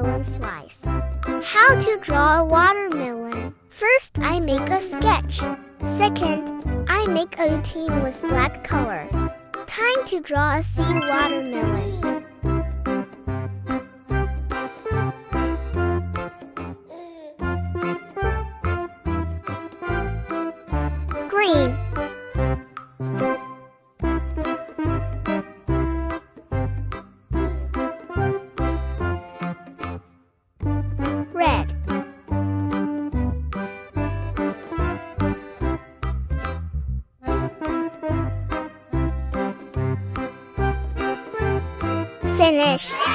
watermelon slice. How to draw a watermelon. First, I make a sketch. Second, I make a routine with black color. Time to draw a sea watermelon. Green. Red. Finish.